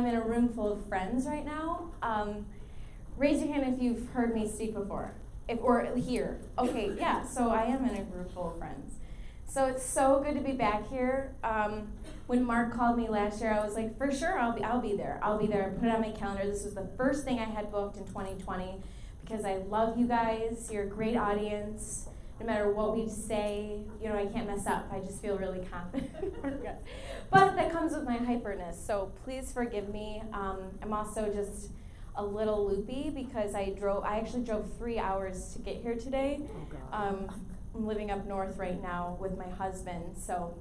I'm in a room full of friends right now. Raise your hand if you've heard me speak before, or here. Okay, yeah, so I am in a group full of friends. So it's so good to be back here. When Mark called me last year, I was like, for sure, I'll be there. I'll be there. I put it on my calendar. This was the first thing I had booked in 2020 because I love you guys. You're a great audience. No matter what we say, I can't mess up. I just feel really confident. But that comes with my hyperness, so please forgive me. I'm also just a little loopy because I actually drove 3 hours to get here today. Oh, God. I'm living up north right now with my husband, so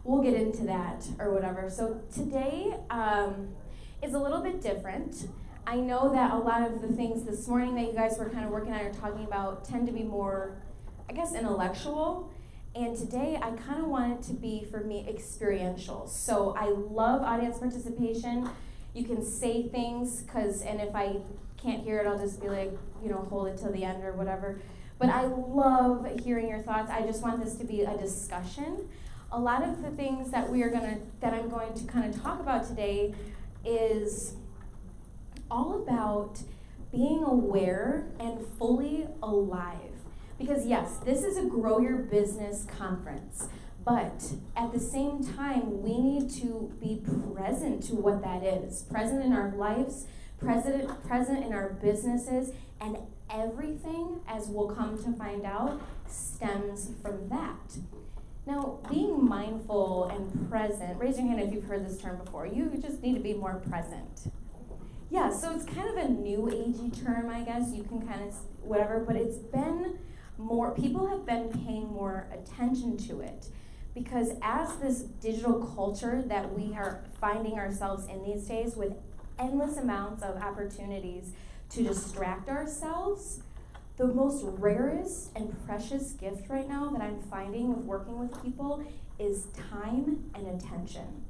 we'll get into that or whatever. So today is a little bit different. I know that a lot of the things this morning that you guys were kind of working on or talking about tend to be more, I guess, intellectual. And today I kind of want it to be, for me, experiential. So I love audience participation. You can say things, and if I can't hear it, I'll just be like, hold it till the end or whatever. But I love hearing your thoughts. I just want this to be a discussion. A lot of the things that I'm going to kind of talk about today is all about being aware and fully alive. Because yes, this is a Grow Your Business conference, but at the same time, we need to be present to what that is. Present in our lives, present in our businesses, and everything, as we'll come to find out, stems from that. Now, being mindful and present, raise your hand if you've heard this term before. You just need to be more present. Yeah, so it's kind of a new agey term, I guess. You can kind of, whatever, but it's been more, people have been paying more attention to it. Because as this digital culture that we are finding ourselves in these days with endless amounts of opportunities to distract ourselves, the most rarest and precious gift right now that I'm finding with working with people is time and attention.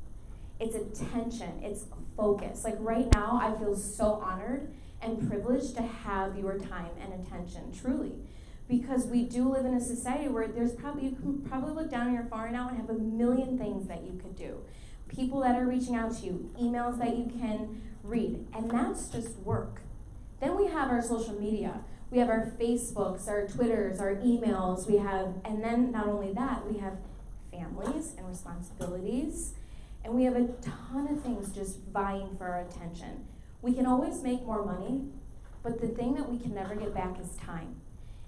It's attention, it's focus. Like right now, I feel so honored and privileged to have your time and attention, truly. Because we do live in a society where you can probably look down on your phone right now and have a million things that you could do. People that are reaching out to you, emails that you can read, and that's just work. Then we have our social media. We have our Facebooks, our Twitters, our emails, and then not only that, we have families and responsibilities, and we have a ton of things just vying for our attention. We can always make more money, but the thing that we can never get back is time.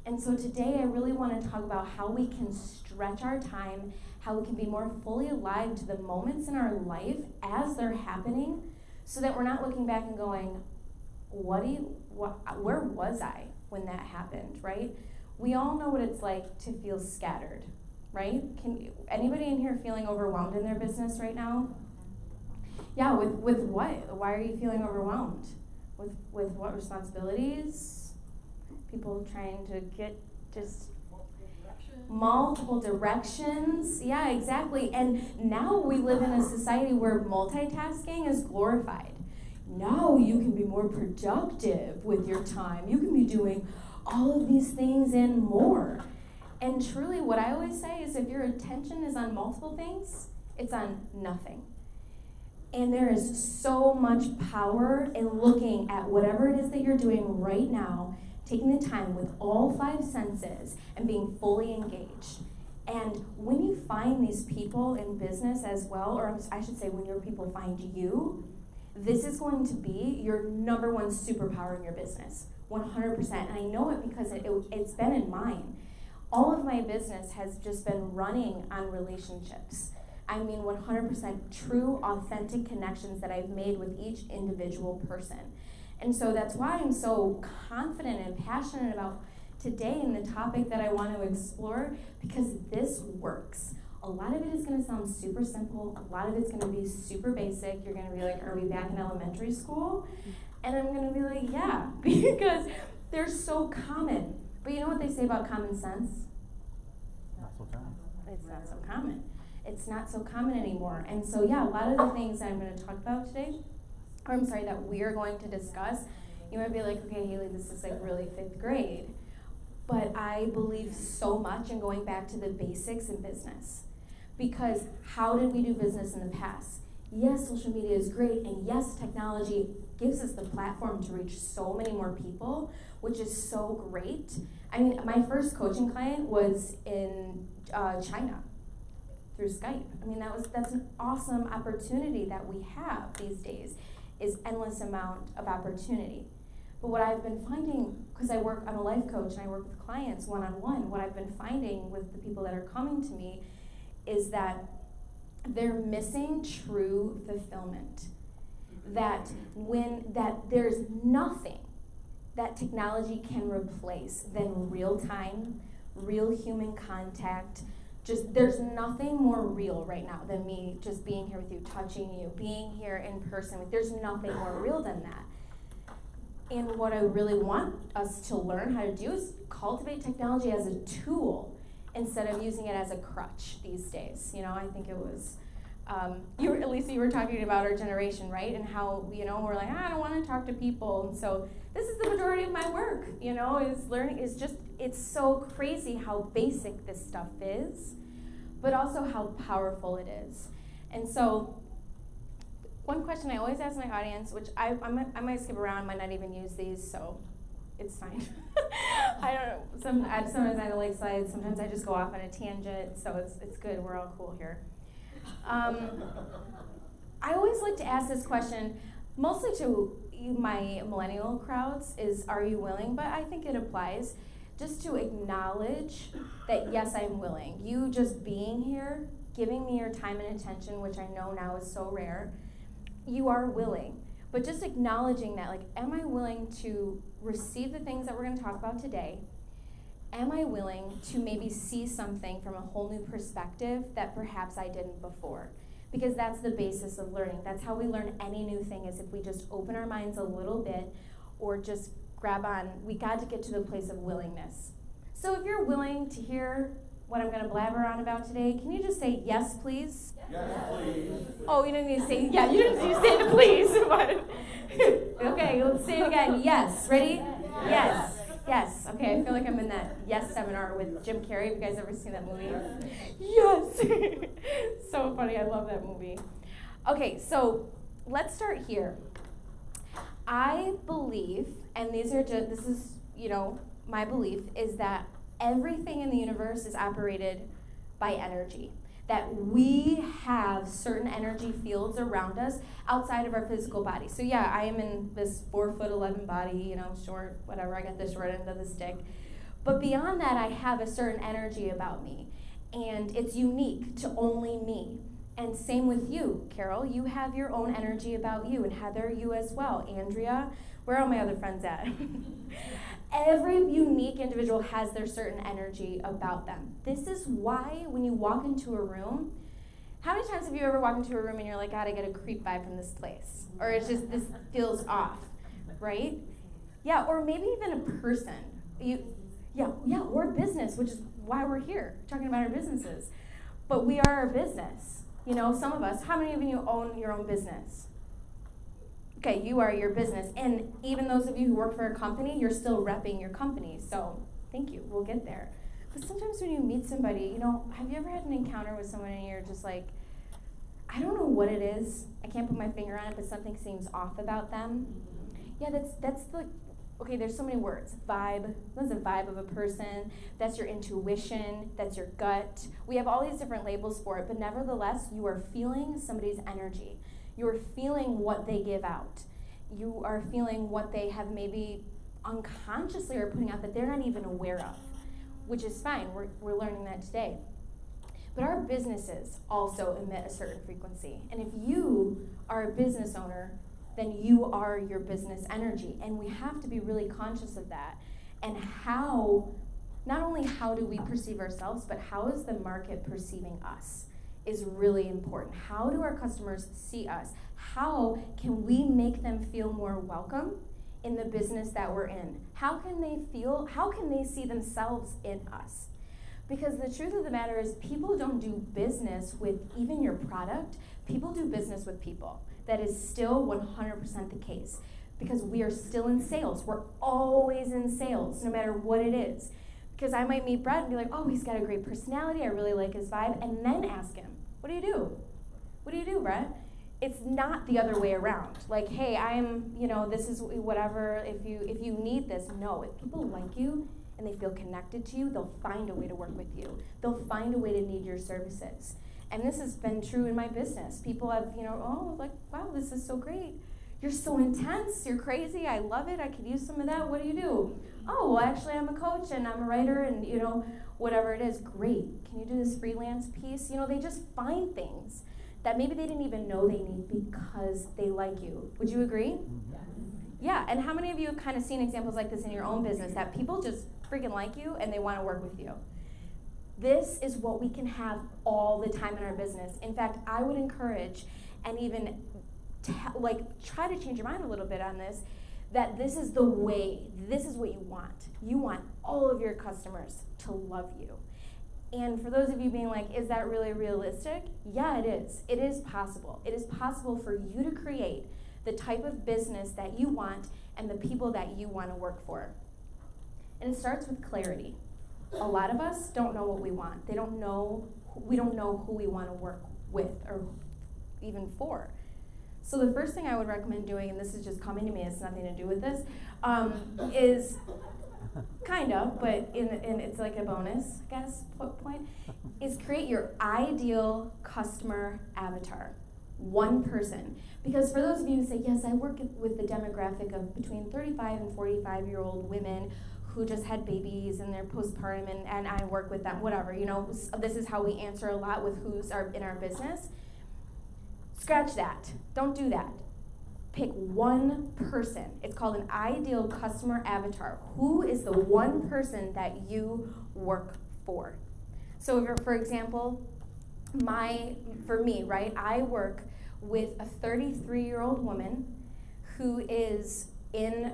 And so today I really want to talk about how we can stretch our time, how we can be more fully alive to the moments in our life as they're happening, so that we're not looking back and going, where was I when that happened, right? We all know what it's like to feel scattered, right? Anybody in here feeling overwhelmed in their business right now? Yeah, with what? Why are you feeling overwhelmed? With what responsibilities? People trying to get just multiple directions. Yeah, exactly. And now we live in a society where multitasking is glorified. Now you can be more productive with your time. You can be doing all of these things and more. And truly, what I always say is if your attention is on multiple things, it's on nothing. And there is so much power in looking at whatever it is that you're doing right now, taking the time with all 5 senses and being fully engaged. And when you find these people in business as well, or I should say when your people find you, this is going to be your number one superpower in your business, 100%. And I know it because it's been in mine. All of my business has just been running on relationships. I mean 100% true, authentic connections that I've made with each individual person. And so that's why I'm so confident and passionate about today and the topic that I want to explore, because this works. A lot of it is going to sound super simple. A lot of it's going to be super basic. You're going to be like, are we back in elementary school? And I'm going to be like, yeah, because they're so common. But you know what they say about common sense? Not so common. It's not so common. It's not so common anymore. And so, yeah, a lot of the things that I'm going to talk about today, that we're going to discuss, you might be like, okay, Haley, this is like really 5th grade. But I believe so much in going back to the basics in business. Because how did we do business in the past? yes, social media is great, and yes, technology gives us the platform to reach so many more people, which is so great. I mean, my first coaching client was in China through Skype. I mean, that's an awesome opportunity that we have these days, is endless amount of opportunity. But what I've been finding, because I'm a life coach and I work with clients one-on-one, what I've been finding with the people that are coming to me is that they're missing true fulfillment. That there's nothing that technology can replace than real time, real human contact. Just there's nothing more real right now than me just being here with you, touching you, being here in person. There's nothing more real than that. And what I really want us to learn how to do is cultivate technology as a tool instead of using it as a crutch these days. You know, I think it was, Lisa, you were talking about our generation, right? And how, we're like, I don't want to talk to people. And so this is the majority of my work, is learning, it's so crazy how basic this stuff is, but also how powerful it is. And so one question I always ask my audience, which I might skip around, might not even use these, so it's fine. I don't know. Sometimes I don't like slides. Sometimes I just go off on a tangent, so it's good. We're all cool here. I always like to ask this question, mostly to my millennial crowds, is are you willing? But I think it applies just to acknowledge that, yes, I'm willing. You just being here, giving me your time and attention, which I know now is so rare, you are willing. But just acknowledging that, like, am I willing to receive the things that we're going to talk about today? Am I willing to maybe see something from a whole new perspective that perhaps I didn't before? Because that's the basis of learning. That's how we learn any new thing, is if we just open our minds a little bit or just grab on. We got to get to the place of willingness. So if you're willing to hear what I'm going to blabber on about today, can you just say yes, please? Yes, please. Oh, you didn't need to say, yeah, you didn't need to say the please. Okay, let's say it again. Yes. Ready? Yes. Yes. Okay, I feel like I'm in that yes seminar with Jim Carrey. Have you guys ever seen that movie? Yes. So funny. I love that movie. Okay, so let's start here. I believe, and this is, my belief, is that everything in the universe is operated by energy. That we have certain energy fields around us outside of our physical body. So yeah, I am in this 4'11" body, short, whatever, I got the short end of the stick. But beyond that, I have a certain energy about me. And it's unique to only me. And same with you, Carol. You have your own energy about you. And Heather, you as well. Andrea, where are all my other friends at? Every unique individual has their certain energy about them. This is why when you walk into a room, how many times have you ever walked into a room and you're like, God, I get a creep vibe from this place? Or it's just, this feels off, right? Yeah, or maybe even a person. Or a business, which is why we're here, talking about our businesses. But we are a business. Some of us, how many of you own your own business? Okay, you are your business. And even those of you who work for a company, you're still repping your company. So thank you, we'll get there. But sometimes when you meet somebody, have you ever had an encounter with someone and you're just like, I don't know what it is. I can't put my finger on it, but something seems off about them. Yeah, that's okay, there's so many words. Vibe, that's a vibe of a person. That's your intuition, that's your gut. We have all these different labels for it, but nevertheless, you are feeling somebody's energy. You're feeling what they give out. You are feeling what they have maybe unconsciously are putting out that they're not even aware of, which is fine. We're learning that today. But our businesses also emit a certain frequency. And if you are a business owner, then you are your business energy. And we have to be really conscious of that. And not only how do we perceive ourselves, but how is the market perceiving us? Is really important. How do our customers see us? How can we make them feel more welcome in the business that we're in? How can they see themselves in us? Because the truth of the matter is, people don't do business with even your product. People do business with people. That is still 100% the case. Because we are still in sales. We're always in sales, no matter what it is. Because I might meet Brett and be like, oh, he's got a great personality, I really like his vibe, and then ask him, what do you do? What do you do, Brett? It's not the other way around. Like, hey, I'm, this is whatever, if you need this. No, if people like you and they feel connected to you, they'll find a way to work with you. They'll find a way to need your services. And this has been true in my business. People have, wow, this is so great. You're so intense, you're crazy, I love it, I could use some of that, what do you do? Oh, well, actually I'm a coach and I'm a writer and, whatever it is, great. Can you do this freelance piece? They just find things that maybe they didn't even know they need because they like you. Would you agree? Yeah, and how many of you have kind of seen examples like this in your own business, that people just freaking like you and they want to work with you? This is what we can have all the time in our business. In fact, I would encourage and even try to change your mind a little bit on this, that this is the way, this is what you want. You want all of your customers to love you. And for those of you being like, is that really realistic? Yeah, it is. It is possible. It is possible for you to create the type of business that you want and the people that you want to work for. And it starts with clarity. A lot of us don't know what we want. We don't know who we want to work with or even for. So the first thing I would recommend doing, and this is just coming to me, it's nothing to do with this, is kind of, but it's like a bonus, I guess, point, is create your ideal customer avatar. One person. Because for those of you who say, yes, I work with the demographic of between 35 and 45-year-old women who just had babies and they're postpartum and I work with them, whatever, this is how we answer a lot with who's in our business. Scratch that. Don't do that. Pick one person. It's called an ideal customer avatar. Who is the one person that you work for? So for example, for me, right, I work with a 33-year-old woman who is in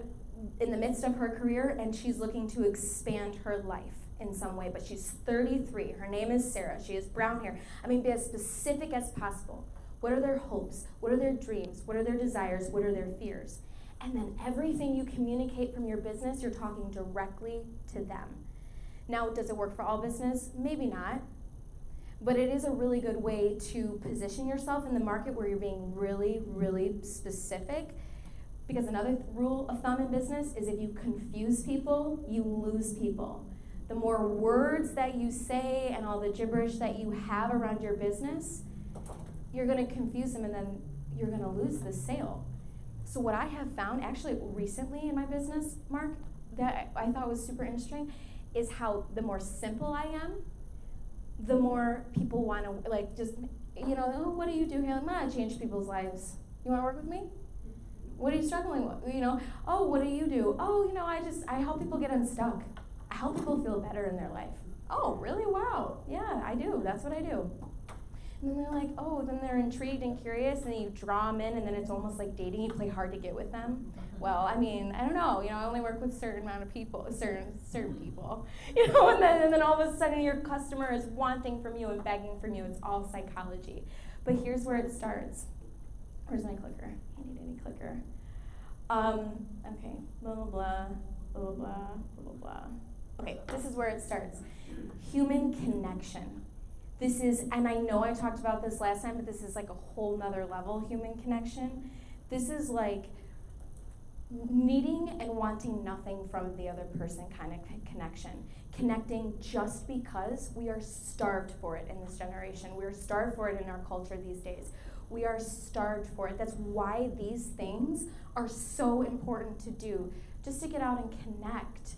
the midst of her career and she's looking to expand her life in some way, but she's 33. Her name is Sarah. She has brown hair. Be as specific as possible. What are their hopes? What are their dreams? What are their desires? What are their fears? And then everything you communicate from your business, you're talking directly to them. Now, does it work for all business? Maybe not. But it is a really good way to position yourself in the market where you're being really, really specific. Because another rule of thumb in business is if you confuse people, you lose people. The more words that you say and all the gibberish that you have around your business, you're going to confuse them and then you're going to lose the sale. So what I have found actually recently in my business, Mark, that I thought was super interesting is how the more simple I am, the more people want to oh, what do you do here? I'm going to change people's lives. You want to work with me? What are you struggling with? Oh, what do you do? Oh, I help people get unstuck. I help people feel better in their life. Oh, really? Wow. Yeah, I do. That's what I do. And then they're like, oh, then they're intrigued and curious, and then you draw them in, and then it's almost like dating. You play hard to get with them. Well, I don't know. I only work with a certain amount of people, certain people. And then all of a sudden your customer is wanting from you and begging from you. It's all psychology. But here's where it starts. Where's my clicker? I need any clicker. Okay, blah, blah, blah, blah, blah, blah, blah. Okay, this is where it starts. Human connection. This is, and I know I talked about this last time, but this is like a whole nother level, human connection. This is like needing and wanting nothing from the other person kind of connection. Connecting just because we are starved for it in this generation. We are starved for it in our culture these days. We are starved for it. That's why these things are so important to do, just to get out and connect,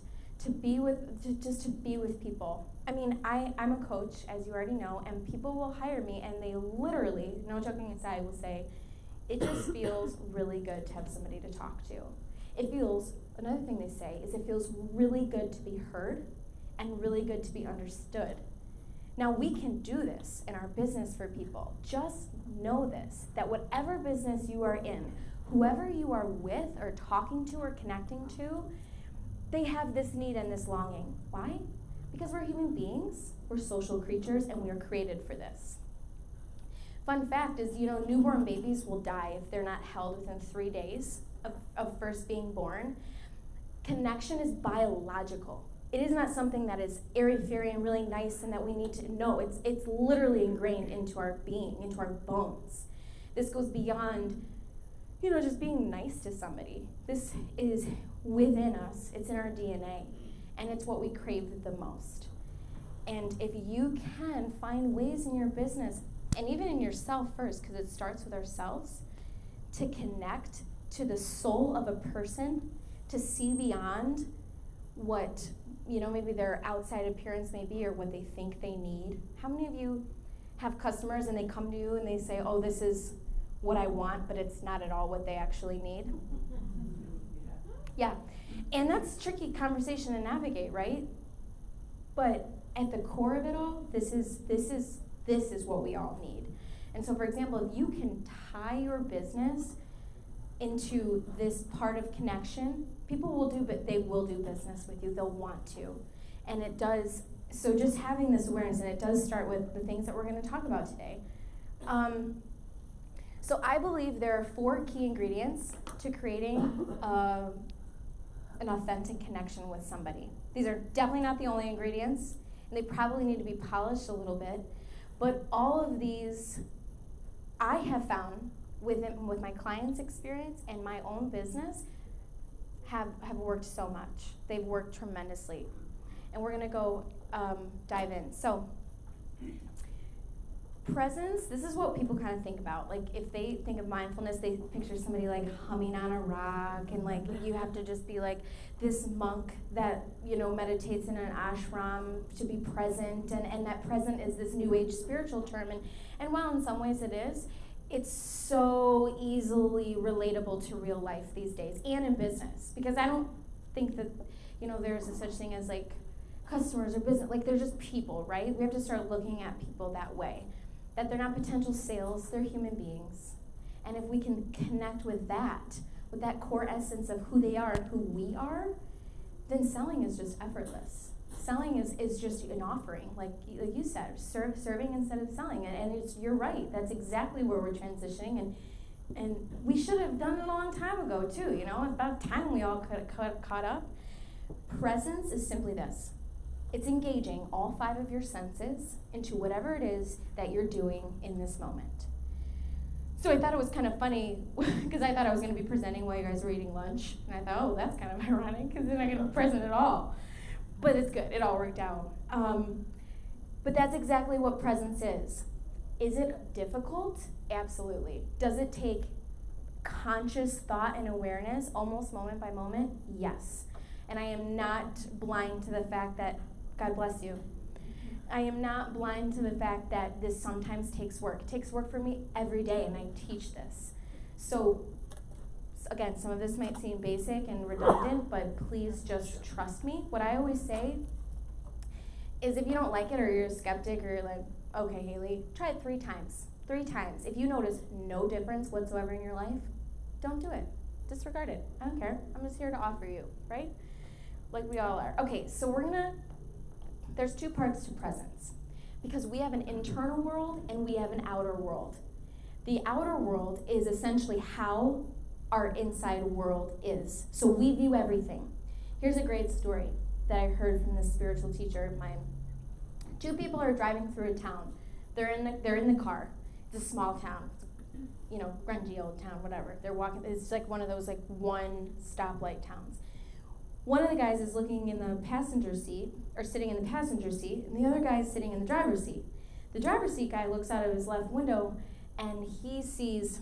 just to be with people. I'm a coach, as you already know, and people will hire me, and they literally, no joking aside, will say, it just feels really good to have somebody to talk to. Another thing they say is it feels really good to be heard and really good to be understood. Now, we can do this in our business for people. Just know this, that whatever business you are in, whoever you are with or talking to or connecting to, they have this need and this longing. Why? Because we're human beings, we're social creatures, and we are created for this. Fun fact is, newborn babies will die if they're not held within 3 days of first being born. Connection is biological. It is not something that is airy-fairy and really nice and that we need to know. It's literally ingrained into our being, into our bones. This goes beyond, just being nice to somebody. This is within us. It's in our DNA, and it's what we crave the most. And if you can find ways in your business, and even in yourself first, because it starts with ourselves, to connect to the soul of a person, to see beyond what, maybe their outside appearance may be or what they think they need. How many of you have customers and they come to you and they say, oh, this is what I want, but it's not at all what they actually need? Yeah, and that's a tricky conversation to navigate, right? But at the core of it all, this is what we all need. And so, for example, if you can tie your business into this part of connection, people will do, but they will do business with you. They'll want to. And it does, so just having this awareness, and it does start with the things that we're going to talk about today. So I believe there are 4 key ingredients to creating an authentic connection with somebody. These are definitely not the only ingredients, and they probably need to be polished a little bit. But all of these, I have found with my clients' experience and my own business, have worked so much. They've worked tremendously. And we're gonna go dive in. So, presence, this is what people kind of think about. Like, if they think of mindfulness, they picture somebody like humming on a rock, and like you have to just be like this monk that meditates in an ashram to be present, and that present is this new age spiritual term, and while in some ways it is, it's so easily relatable to real life these days and in business, because I don't think that there's a such thing as like customers or business. Like, they're just people, right? We have to start looking at people that way, that they're not potential sales, they're human beings. And if we can connect with that core essence of who they are and who we are, then selling is just effortless. Selling is just an offering, like you said, serving instead of selling. And you're right, that's exactly where we're transitioning. And we should have done it a long time ago too, It's about time we all caught up. Presence is simply this. It's engaging all 5 of your senses into whatever it is that you're doing in this moment. So I thought it was kind of funny, because I thought I was going to be presenting while you guys were eating lunch. And I thought, oh, that's kind of ironic, because then I get to be present at all. But it's good. It all worked out. But that's exactly what presence is. Is it difficult? Absolutely. Does it take conscious thought and awareness, almost moment by moment? Yes. And I am not blind to the fact that, God bless you, I am not blind to the fact that this sometimes takes work. It takes work for me every day, and I teach this. So, again, some of this might seem basic and redundant, but please just trust me. What I always say is, if you don't like it, or you're a skeptic, or you're like, okay, Haley, try it 3 times. 3 times. If you notice no difference whatsoever in your life, don't do it. Disregard it. I don't care. I'm just here to offer you, right? Like we all are. Okay, so there's 2 parts to presence, because we have an internal world and we have an outer world. The outer world is essentially how our inside world is. So we view everything. Here's a great story that I heard from this spiritual teacher of mine. 2 people are driving through a town. They're in the car. It's a small town. It's, grungy old town, whatever. They're walking. It's like one of those like 1 stoplight towns. One of the guys is looking in the passenger seat, or sitting in the passenger seat, and the other guy is sitting in the driver's seat. The driver's seat guy looks out of his left window, and he sees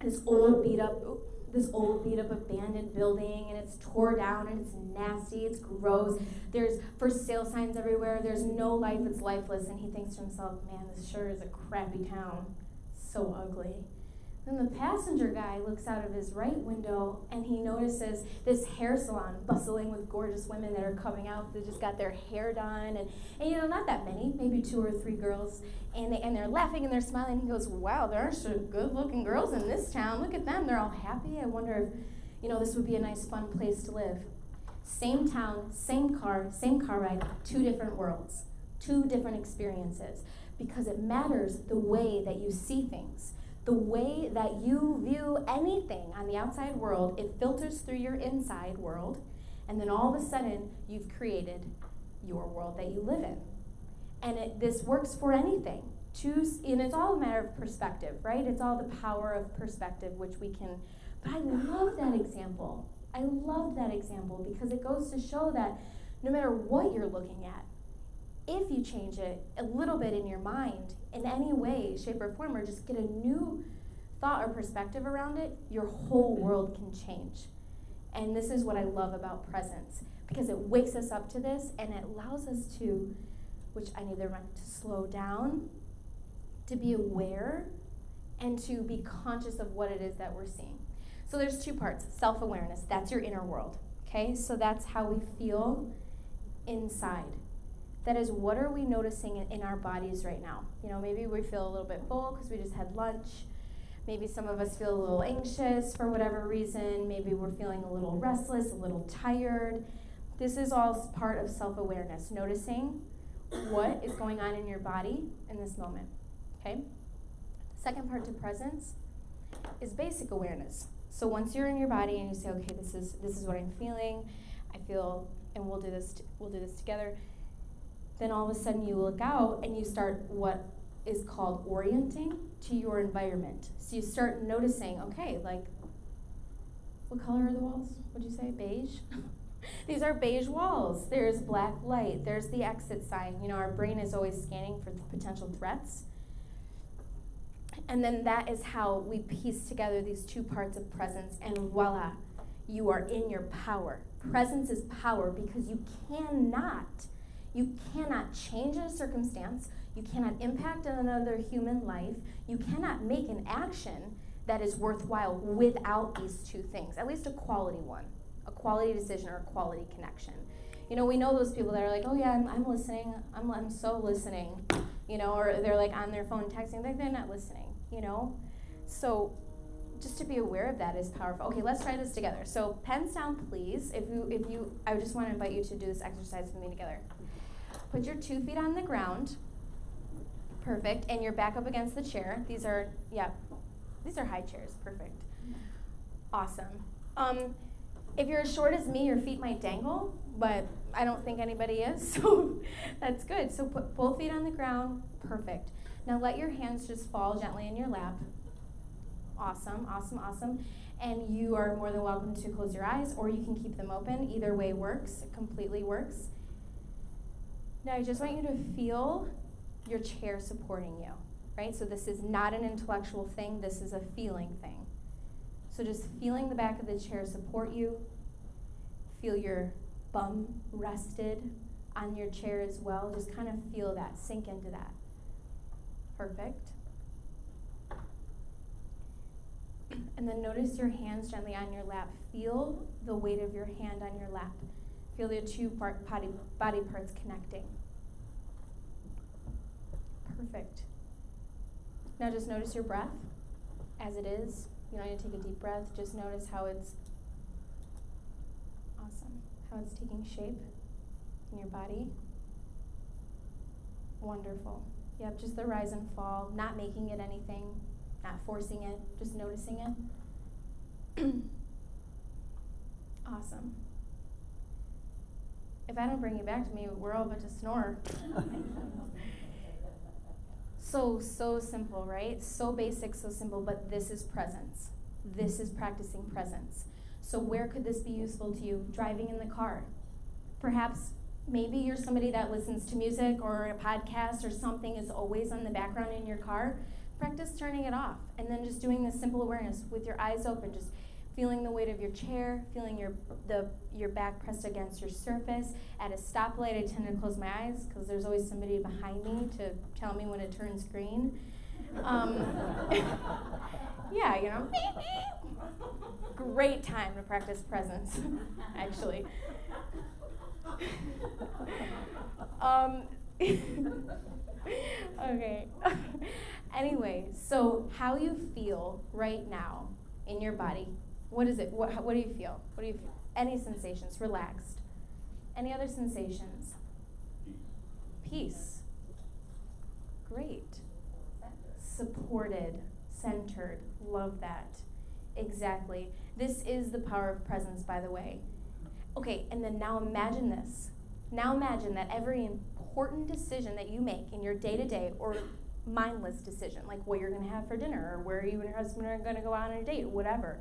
this old beat up abandoned building, and it's tore down, and it's nasty, it's gross. There's for sale signs everywhere. There's no life, it's lifeless. And he thinks to himself, man, this sure is a crappy town. So ugly. Then the passenger guy looks out of his right window, and he notices this hair salon bustling with gorgeous women that are coming out. They just got their hair done, and not that many, maybe 2 or 3 girls, and they're laughing and they're smiling. He goes, wow, there are some good-looking girls in this town. Look at them, they're all happy. I wonder if this would be a nice, fun place to live. Same town, same car ride, 2 different worlds, 2 different experiences, because it matters the way that you see things. The way that you view anything on the outside world, it filters through your inside world, and then all of a sudden, you've created your world that you live in. And this works for anything. And it's all a matter of perspective, right? It's all the power of perspective, which we can, but I love that example. I love that example because it goes to show that no matter what you're looking at, if you change it a little bit in your mind, in any way, shape, or form, or just get a new thought or perspective around it, your whole world can change. And this is what I love about presence, because it wakes us up to this and it allows us to, which I need to slow down, to be aware, and to be conscious of what it is that we're seeing. So there's two parts. Self-awareness, that's your inner world, okay? So that's how we feel inside. That is, what are we noticing in our bodies right now? You know, maybe we feel a little bit full because we just had lunch. Maybe some of us feel a little anxious for whatever reason. Maybe we're feeling a little restless, a little tired. This is all part of self-awareness, noticing what is going on in your body in this moment. Okay? Second part to presence is basic awareness. So once you're in your body and you say, okay, this is what I'm feeling, I feel, and we'll do this together, then all of a sudden you look out and you start what is called orienting to your environment. So you start noticing, okay, like, what color are the walls? What'd you say, beige? These are beige walls. There's black light. There's the exit sign. You know, our brain is always scanning for potential threats. And then that is how we piece together these two parts of presence, and voila, you are in your power. Presence is power because you cannot change a circumstance, you cannot impact another human life, you cannot make an action that is worthwhile without these two things, at least a quality one, a quality decision or a quality connection. You know, we know those people that are like, oh yeah, I'm listening, I'm so listening, you know, or they're like on their phone texting, like they're not listening, you know? So just to be aware of that is powerful. Okay, let's try this together. So pens down, please. I just want to invite you to do this exercise with me together. Put your 2 feet on the ground. Perfect. And your back up against the chair. These are high chairs. Perfect. Awesome. If you're as short as me, your feet might dangle, but I don't think anybody is, so that's good. So put both feet on the ground. Perfect. Now let your hands just fall gently in your lap. Awesome, awesome, awesome. And you are more than welcome to close your eyes, or you can keep them open. Either way works. It completely works. Now I just want you to feel your chair supporting you, right? So this is not an intellectual thing, this is a feeling thing. So just feeling the back of the chair support you. Feel your bum rested on your chair as well. Just kind of feel that, sink into that. Perfect. And then notice your hands gently on your lap. Feel the weight of your hand on your lap. Feel the two body parts connecting. Perfect. Now just notice your breath as it is. You don't need to take a deep breath. Just notice how it's awesome, how it's taking shape in your body. Wonderful. Yep, just the rise and fall, not making it anything, not forcing it, just noticing it. Awesome. If I don't bring you back to me, we're all about to snore. So simple, right? So basic, so simple, but this is presence. This is practicing presence. So where could this be useful to you? Driving in the car. Perhaps, maybe you're somebody that listens to music or a podcast or something is always on the background in your car. Practice turning it off and then just doing this simple awareness with your eyes open, just feeling the weight of your chair, feeling your back pressed against your surface. At a stoplight, I tend to close my eyes because there's always somebody behind me to tell me when it turns green. Yeah, you know. Great time to practice presence, actually. Okay. Anyway, so how you feel right now in your body? What is it? What do you feel? What do you feel? Any sensations? Relaxed. Any other sensations? Peace. Great. Supported, centered. Love that. Exactly. This is the power of presence, by the way. Okay, and then now imagine this. Now imagine that every important decision that you make in your day-to-day, or mindless decision, like what you're going to have for dinner, or where you and your husband are going to go out on a date, or whatever.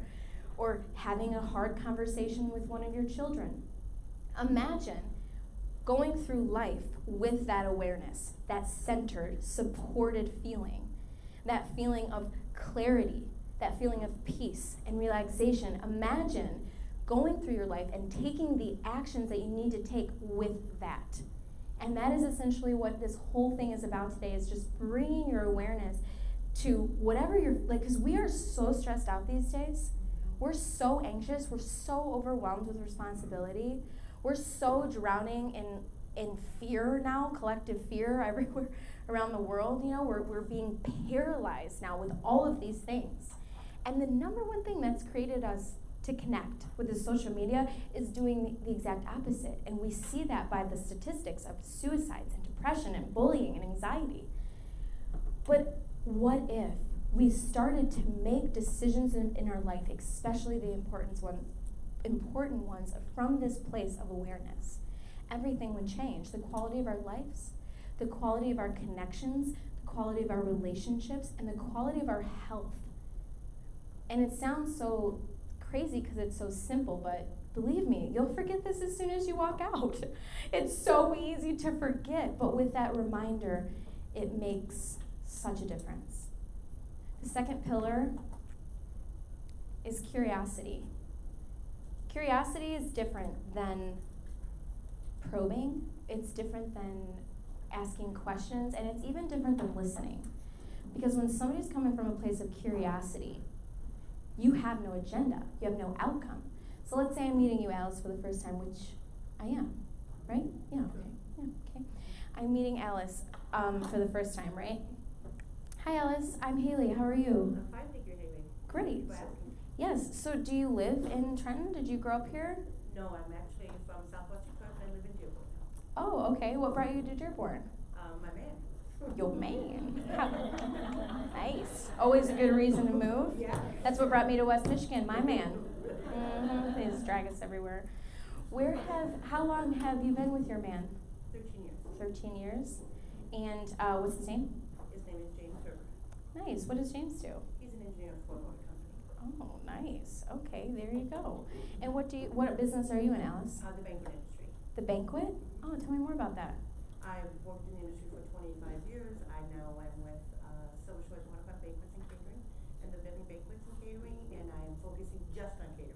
Or having a hard conversation with one of your children. Imagine going through life with that awareness, that centered, supported feeling, that feeling of clarity, that feeling of peace and relaxation. Imagine going through your life and taking the actions that you need to take with that. And that is essentially what this whole thing is about today, is just bringing your awareness to whatever you're, like, because we are so stressed out these days. We're so anxious. We're so overwhelmed with responsibility. We're so drowning in fear now, collective fear everywhere around the world. You know, we're being paralyzed now with all of these things. And the number one thing that's created us to connect with the social media is doing the exact opposite. And we see that by the statistics of suicides and depression and bullying and anxiety. But what if we started to make decisions in our life, especially the important ones, from this place of awareness? Everything would change. The quality of our lives, the quality of our connections, the quality of our relationships, and the quality of our health. And it sounds so crazy because it's so simple, but believe me, you'll forget this as soon as you walk out. It's so easy to forget, but with that reminder, it makes such a difference. The second pillar is curiosity. Curiosity is different than probing. It's different than asking questions, and it's even different than listening. Because when somebody's coming from a place of curiosity, you have no agenda, you have no outcome. So let's say I'm meeting you, Alice, for the first time, which I am, right? Yeah, okay. Yeah, okay. I'm meeting Alice for the first time, right? Hi, Alice. I'm Haley. How are you? I'm fine, thank you, Haley. Great. Yes. So do you live in Trenton? Did you grow up here? No, I'm actually from Southwest Detroit, and I live in Dearborn now. Oh, okay. What brought you to Dearborn? My man. Your man. Nice. Always a good reason to move. Yeah. That's what brought me to West Michigan. My man. They just drag us everywhere. How long have you been with your man? 13 years. 13 years. And what's his name? His name is James Turner. Nice. What does James do? He's an engineer for a motor company. Oh, nice. Okay, there you go. And what business are you in, Alice? The banquet industry. The banquet? Oh, tell me more about that. I've worked in the industry for 25 years. I now am with Silver Shores Waterfront Banquets and Catering and the Bevy Banquets and Catering, and I am focusing just on catering.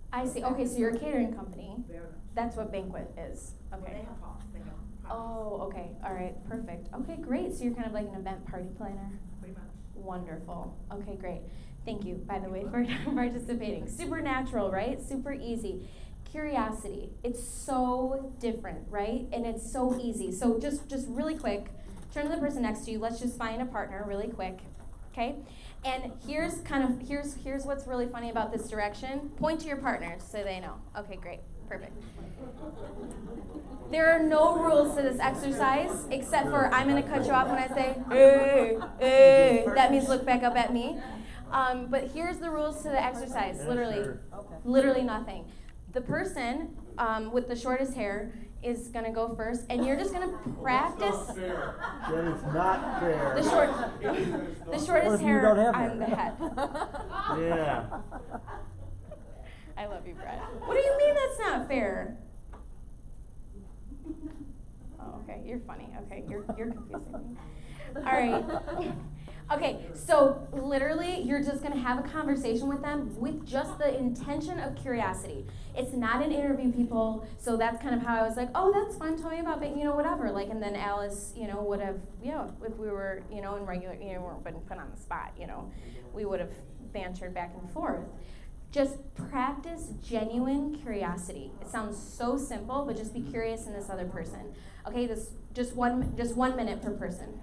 I see. Okay, so you're a catering company. Very much. That's what banquet is. Well, Okay. they have halls. They have properties. Oh, okay. All right. Perfect. Okay, great. So you're kind of like an event party planner. Pretty much. Wonderful. Okay, great. Thank you, by the way, for participating. Super natural, right? Super easy. Curiosity. It's so different, right? And it's so easy. So just really quick, turn to the person next to you. Let's just find a partner really quick, okay? And here's what's really funny about this direction. Point to your partner so they know. Okay, great. Perfect. There are no rules to this exercise except for I'm going to cut you off when I say, hey, hey. That means look back up at me. But here's the rules to the exercise, literally nothing. The person with the shortest hair is going to go first, and you're just going to practice. That is not fair. The shortest hair on the head. Yeah. I love you, Brett. What do you mean that's not fair? Oh, okay, you're funny. Okay, you're confusing me. All right. Okay, so literally, you're just going to have a conversation with them with just the intention of curiosity. It's not an interview, people, so that's kind of how I was like, oh, that's fun, tell me about, whatever. Like, and then Alice, would have, if we were, in regular, weren't been put on the spot, we would have bantered back and forth. Just practice genuine curiosity. It sounds so simple, but just be curious in this other person. Okay, just one minute per person.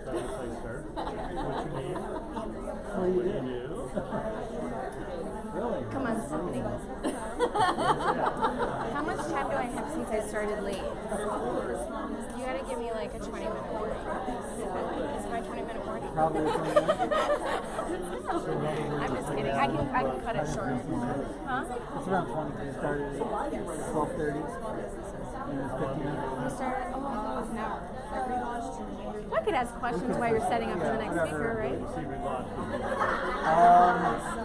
So I start. What's your name? What do you do? Really? Come on, somebody. How much time do I have since I started late? You gotta give me like a 20-minute warning. Is my 20-minute warning? Probably 20 minutes. I'm just kidding. I can cut it short. Huh? It's around 20. We started at 12:30. And it's 15 minutes. We started. Oh, I thought it was an hour. I could ask questions while you're setting up for the next speaker, right? See, we lost.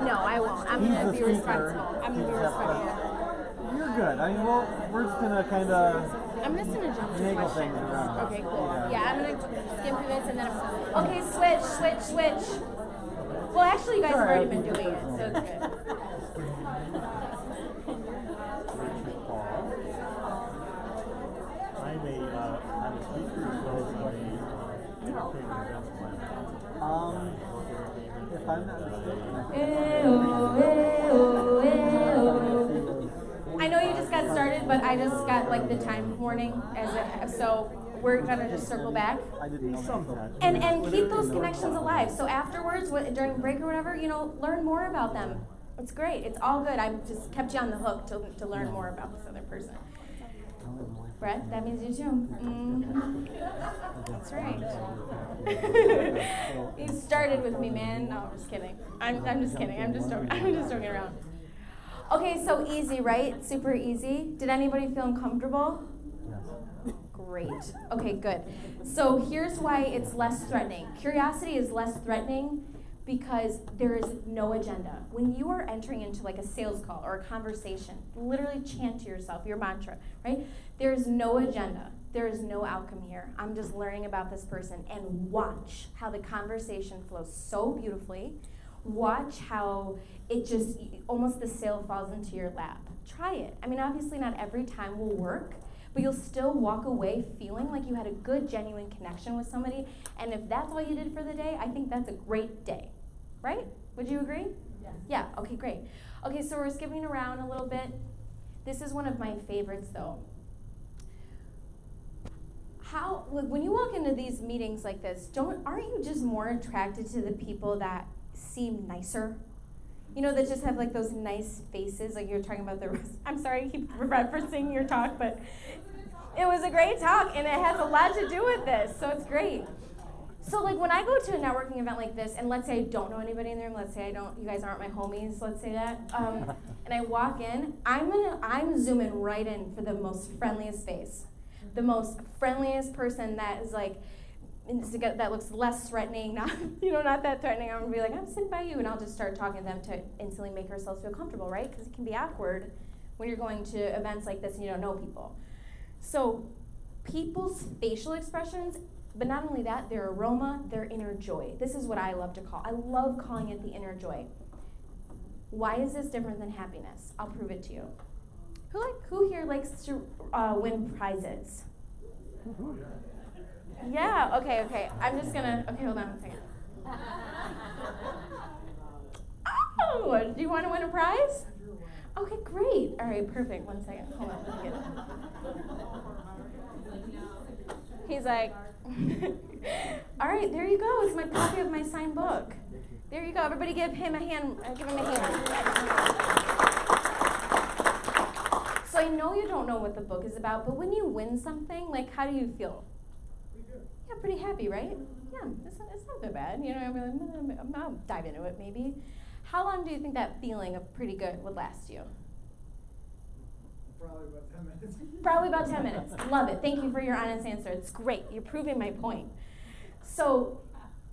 No, I won't. I'm He's going to the be speaker. responsible. I'm going to be responsible. You're good. I mean, well, we're just gonna kind of I'm just going to jump to Naggle questions. things around. Okay, cool. Yeah. Yeah, I'm going to skim through this and then okay, switch. Well, actually, you guys have Sure, already I been think doing it, it's so it's good. Richard Paul. I'm a speaker as well as I'm a entertainment events planner. If I'm not mistaken, I know you just got started, but I just got like the time warning so we're gonna just circle back I didn't know that. and keep those connections alive. So afterwards, during break or whatever, learn more about them. It's great. It's all good. I just kept you on the hook to learn more about this other person. Brett, that means you too. Mm-hmm. That's right. You started with me, man. No, I'm just kidding. I'm just kidding. I'm just joking around. Okay, so easy, right? Super easy. Did anybody feel uncomfortable? Yes. Great. Okay, good. So here's why it's less threatening. Curiosity is less threatening because there is no agenda. When you are entering into like a sales call or a conversation, literally chant to yourself your mantra, right? There is no agenda. There is no outcome here. I'm just learning about this person and watch how the conversation flows so beautifully. Watch how it just, almost the sale falls into your lap. Try it. I mean, obviously not every time will work, but you'll still walk away feeling like you had a good, genuine connection with somebody. And if that's all you did for the day, I think that's a great day, right? Would you agree? Yes. Yeah, okay, great. Okay, so we're skipping around a little bit. This is one of my favorites though. When you walk into these meetings like this, aren't you just more attracted to the people that seem nicer? That just have like those nice faces, like you're talking about I'm sorry, I keep referencing your talk, but it was a great talk and it has a lot to do with this, so it's great. So like when I go to a networking event like this, and let's say I don't know anybody in the room, let's say you guys aren't my homies, let's say that, and I walk in, I'm zooming right in for the most friendliest face. The most friendliest person that is like, that looks less threatening, not that threatening. I'm gonna be like, I'm sitting by you, and I'll just start talking to them to instantly make ourselves feel comfortable, right? Because it can be awkward when you're going to events like this and you don't know people. So people's facial expressions, but not only that, their aroma, their inner joy. This is what I love to call. I love calling it the inner joy. Why is this different than happiness? I'll prove it to you. Who here likes to win prizes? Yeah, okay. I'm just gonna, hold on a second. Oh, do you want to win a prize? Okay, great. All right, perfect. 1 second. Hold on, let me get it. He's like, all right, there you go. It's my copy of my signed book. There you go. Everybody give him a hand. Give him a hand. So I know you don't know what the book is about, but when you win something, like, how do you feel? Yeah, pretty happy, right? Yeah, it's not that bad. I'll dive into it maybe. How long do you think that feeling of pretty good would last you? Probably about 10 minutes. Probably about 10 minutes. Love it. Thank you for your honest answer. It's great. You're proving my point. So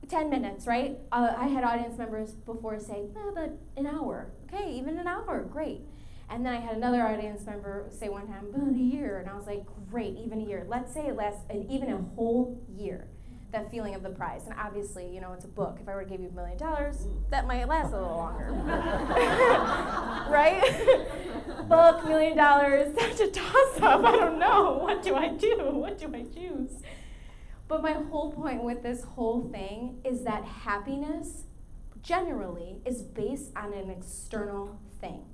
10 minutes, right? I had audience members before say, about an hour. Okay, even an hour, great. And then I had another audience member say one time, a year. And I was like, great, even a year. Let's say it lasts even a whole year, that feeling of the prize. And obviously, it's a book. If I were to give you $1 million, that might last a little longer. Right? Book, $1 million, such a toss-up. I don't know. What do I do? What do I choose? But my whole point with this whole thing is that happiness generally is based on an external thing.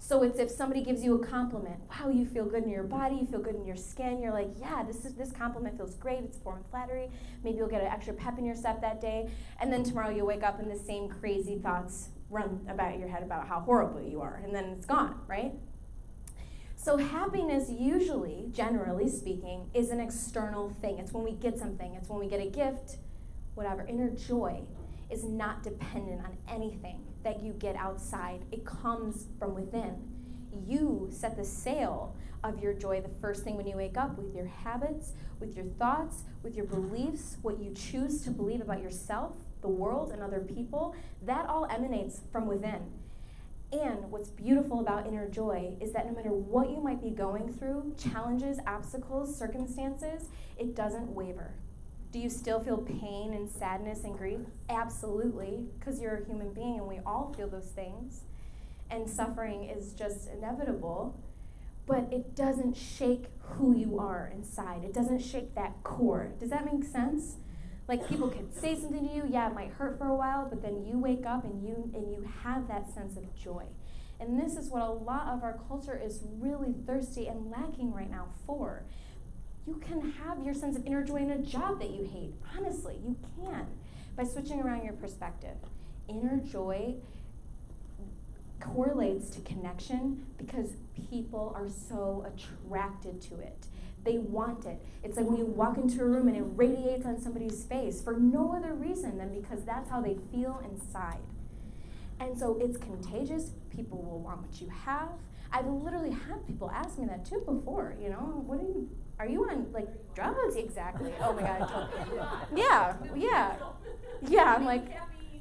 So it's if somebody gives you a compliment, wow, you feel good in your body, you feel good in your skin, you're like, yeah, this compliment feels great, it's a form of flattery, maybe you'll get an extra pep in your step that day, and then tomorrow you'll wake up and the same crazy thoughts run about your head about how horrible you are, and then it's gone, right? So happiness usually, generally speaking, is an external thing. It's when we get something, it's when we get a gift, whatever. Inner joy is not dependent on anything that you get outside. It comes from within. You set the sail of your joy the first thing when you wake up, with your habits, with your thoughts, with your beliefs, what you choose to believe about yourself, the world, and other people. That all emanates from within. And what's beautiful about inner joy is that no matter what you might be going through, challenges, obstacles, circumstances, it doesn't waver. Do you still feel pain and sadness and grief? Absolutely, because you're a human being and we all feel those things. And suffering is just inevitable, but it doesn't shake who you are inside. It doesn't shake that core. Does that make sense? Like, people can say something to you, yeah, it might hurt for a while, but then you wake up and you have that sense of joy. And this is what a lot of our culture is really thirsty and lacking right now for. You can have your sense of inner joy in a job that you hate. Honestly, you can, by switching around your perspective. Inner joy correlates to connection because people are so attracted to it. They want it. It's like when you walk into a room and it radiates on somebody's face for no other reason than because that's how they feel inside. And so it's contagious. People will want what you have. I've literally had people ask me that too before, you know, are you on like drugs? Exactly. Oh my God. Yeah.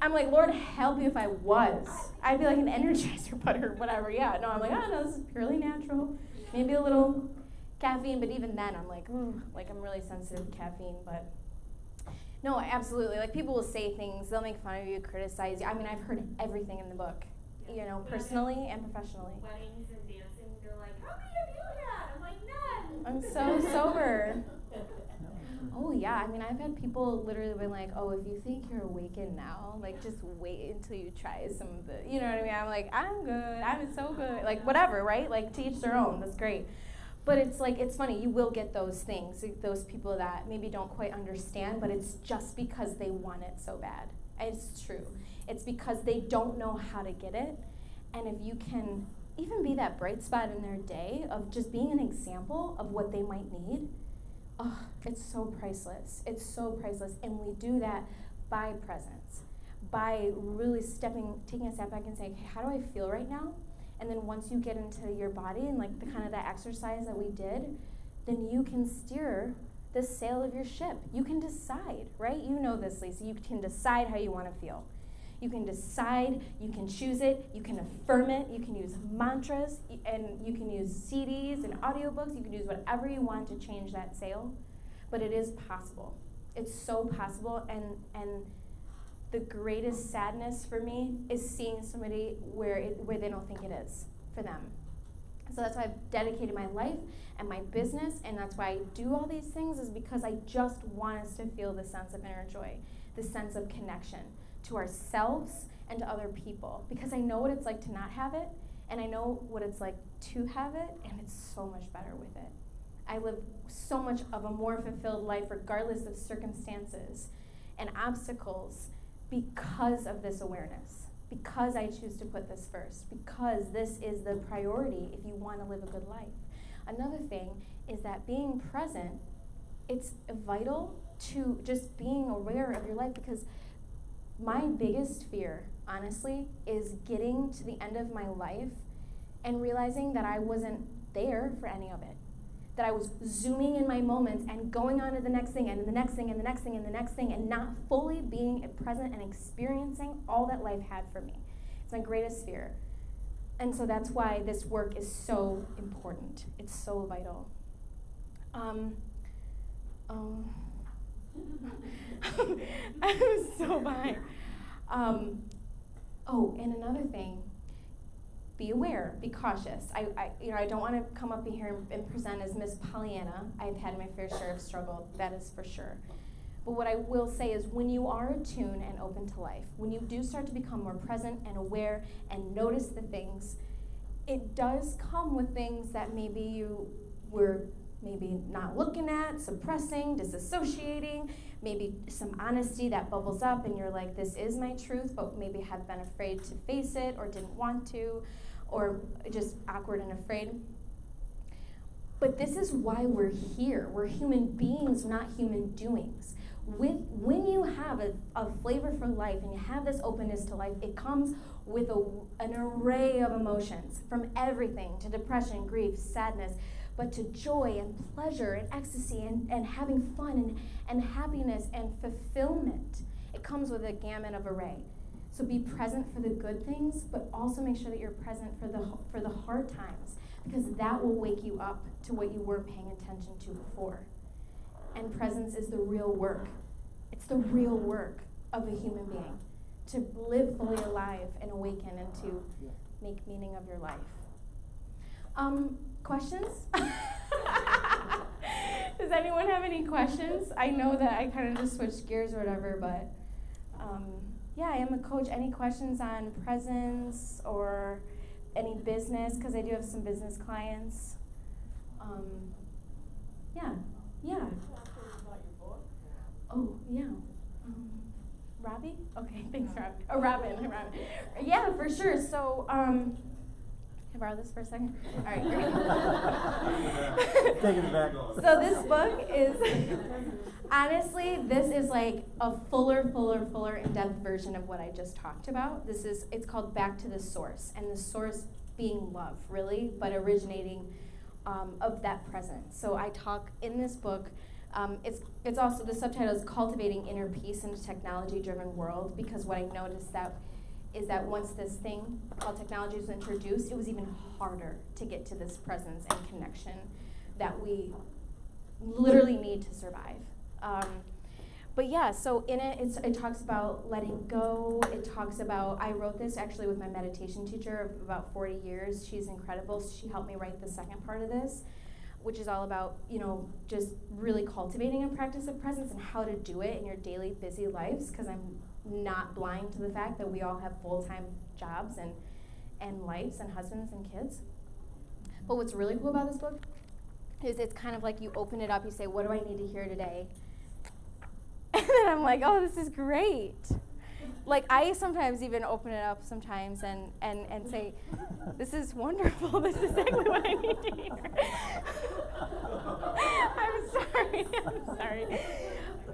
I'm like, Lord, help me if I was. I'd be like an Energizer butter or whatever. Yeah, no, I'm like, oh no, this is purely natural. Maybe a little caffeine, but even then I'm like, ooh, like I'm really sensitive to caffeine, but no, absolutely. Like, people will say things, they'll make fun of you, criticize you. I mean, I've heard everything in the book, you know, personally and professionally. Weddings and dancing, they're like, how many have you had? I'm like, none. I'm so sober. Oh yeah, I mean, I've had people literally been like, oh, if you think you're awakened now, like, just wait until you try some of the, you know what I mean? I'm like, I'm good, I'm so good, like, whatever, right? Like, to each their own, that's great. But it's like, it's funny, you will get those things, those people that maybe don't quite understand, but it's just because they want it so bad. It's true. It's because they don't know how to get it. And if you can even be that bright spot in their day of just being an example of what they might need, oh, it's so priceless. It's so priceless. And we do that by presence, by really taking a step back and saying, hey, how do I feel right now? And then once you get into your body and like the kind of that exercise that we did, then you can steer the sail of your ship. You can decide, right? You know this, Lisa. You can decide how you want to feel. You can decide, you can choose it, you can affirm it, you can use mantras, and you can use CDs and audiobooks. You can use whatever you want to change that sail, but it is possible. It's so possible, and the greatest sadness for me is seeing somebody where they don't think it is for them. So that's why I've dedicated my life and my business, and that's why I do all these things, is because I just want us to feel the sense of inner joy, the sense of connection to ourselves and to other people, because I know what it's like to not have it, and I know what it's like to have it, and it's so much better with it. I live so much of a more fulfilled life regardless of circumstances and obstacles because of this awareness, because I choose to put this first, because this is the priority if you want to live a good life. Another thing is that being present, it's vital to just being aware of your life, because my biggest fear, honestly, is getting to the end of my life and realizing that I wasn't there for any of it. That I was zooming in my moments and going on to the next thing and the next thing and the next thing and the next thing, and not fully being present and experiencing all that life had for me. It's my greatest fear. And so that's why this work is so important. It's so vital. I'm so behind. Oh, and another thing, be aware, be cautious. I don't want to come up here and present as Miss Pollyanna. I've had my fair share of struggle, that is for sure. But what I will say is, when you are attuned and open to life, when you do start to become more present and aware and notice the things, it does come with things that maybe you were maybe not looking at, suppressing, disassociating, maybe some honesty that bubbles up and you're like, this is my truth, but maybe have been afraid to face it or didn't want to, or just awkward and afraid. But this is why we're here. We're human beings, not human doings. When you have a flavor for life and you have this openness to life, it comes with an array of emotions, from everything to depression, grief, sadness, but to joy and pleasure and ecstasy and having fun and happiness and fulfillment. It comes with a gamut of array. So be present for the good things, but also make sure that you're present for the hard times, because that will wake you up to what you weren't paying attention to before. And presence is the real work. It's the real work of a human being, to live fully alive and awaken and to make meaning of your life. Questions? Does anyone have any questions? I know that I kind of just switched gears or whatever, but yeah, I am a coach. Any questions on presence or any business? Because I do have some business clients. Yeah. Oh, yeah. Robbie? Okay, thanks, Robbie. Oh, Robin. Yeah, for sure. So, can I borrow this for a second? All right, great. Taking it back. So this book is, honestly, this is like a fuller, in-depth version of what I just talked about. It's called Back to the Source, and the source being love, really, but originating of that presence. So I talk in this book. It's also, the subtitle is Cultivating Inner Peace in a Technology-Driven World, because what I noticed is that once this thing called technology was introduced, it was even harder to get to this presence and connection that we literally need to survive. But yeah, so in it, it talks about letting go. It talks about, I wrote this actually with my meditation teacher of about 40 years. She's incredible. She helped me write the second part of this, which is all about, just really cultivating a practice of presence and how to do it in your daily busy lives, because I'm not blind to the fact that we all have full-time jobs and lives and husbands and kids. But what's really cool about this book is it's kind of like you open it up, you say, what do I need to hear today? And then I'm like, oh, this is great. Like, I sometimes even open it up sometimes and say, this is wonderful. This is exactly what I need to hear. I'm sorry.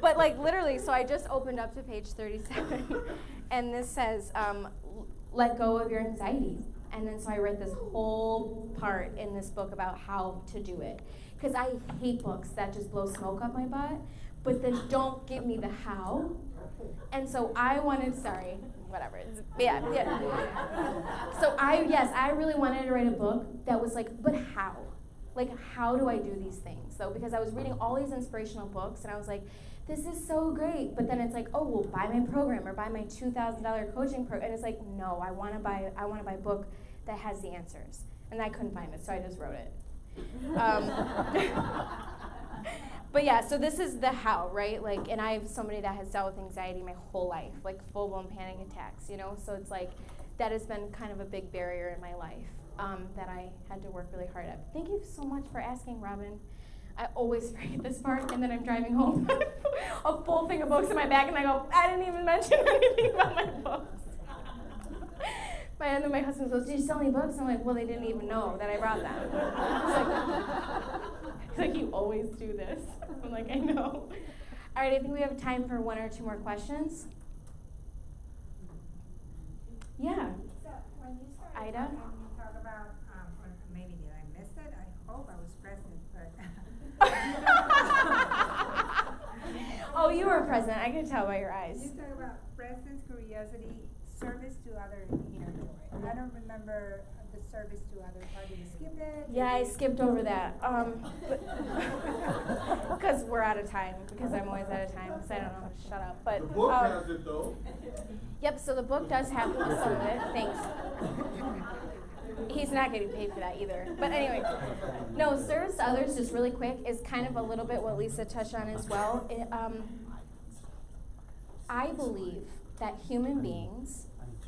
But like literally, so I just opened up to page 37, and this says, let go of your anxiety. And then so I write this whole part in this book about how to do it. Because I hate books that just blow smoke up my butt, but then don't give me the how. And so I wanted, yeah. So I really wanted to write a book that was like, but how? Like, how do I do these things? So because I was reading all these inspirational books, and I was like, this is so great. But then it's like, oh, well, buy my program or buy my $2,000 coaching program. And it's like, no, I want to buy a book that has the answers. And I couldn't find it, so I just wrote it. But yeah, so this is the how, right? Like, and I have somebody that has dealt with anxiety my whole life, like full-blown panic attacks, So it's like, that has been kind of a big barrier in my life that I had to work really hard at. Thank you so much for asking, Robin. I always forget this part, and then I'm driving home, a full thing of books in my bag, and I go, I didn't even mention anything about my books. And then my husband goes, did you sell any books? I'm like, well, they didn't even know that I brought them. He's like, you always do this. I'm like, I know. All right, I think we have time for one or two more questions. Yeah. So when you started Ida? talking, you talk about, or maybe did I miss it? I hope I was present, but. Oh, you were present. I could tell by your eyes. You talk about presence, curiosity, service to other joy. I don't remember the service to other parties. You skipped it? Yeah, I skipped over that. Because we're out of time. Because I'm always out of time. Because I don't know how to shut up. But The book has it though. Yep. So the book does have some of it. Thanks. He's not getting paid for that either. But anyway, no, service to others, just really quick, is kind of a little bit what Lisa touched on as well. I believe that human beings,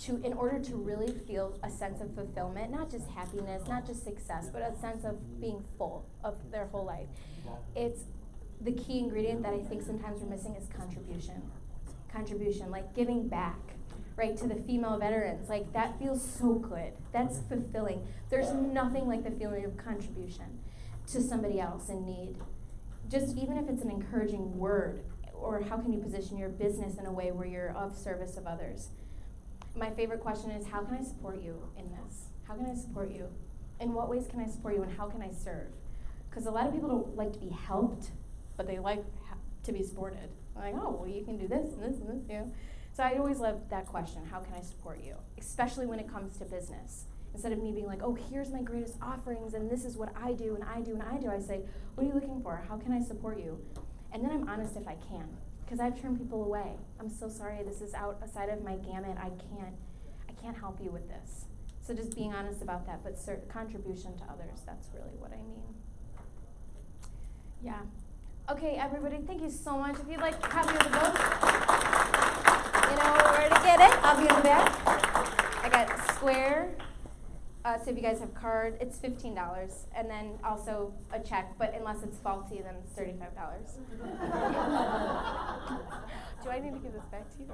in order to really feel a sense of fulfillment, not just happiness, not just success, but a sense of being full of their whole life, it's the key ingredient that I think sometimes we're missing is contribution. Contribution, like giving back, right, to the female veterans. Like, that feels so good. That's fulfilling. There's nothing like the feeling of contribution to somebody else in need. Just even if it's an encouraging word, or how can you position your business in a way where you're of service of others. My favorite question is, how can I support you in this? How can I support you? In what ways can I support you, and how can I serve? Because a lot of people don't like to be helped, but they like to be supported. Like, oh, well, you can do this and this and this, you know? So I always love that question, how can I support you? Especially when it comes to business. Instead of me being like, oh, here's my greatest offerings, and this is what I do, and I do, and I do, I say, what are you looking for? How can I support you? And then I'm honest if I can, because I've turned people away. I'm so sorry, this is outside of my gamut. I can't help you with this. So just being honest about that, but contribution to others, that's really what I mean. Yeah. Okay, everybody, thank you so much. If you'd like a copy of the book, you know where to get it. I'll be in the back. I got Square. So if you guys have card, it's $15, and then also a check, but unless it's faulty, then it's $35. Do I need to give this back to you?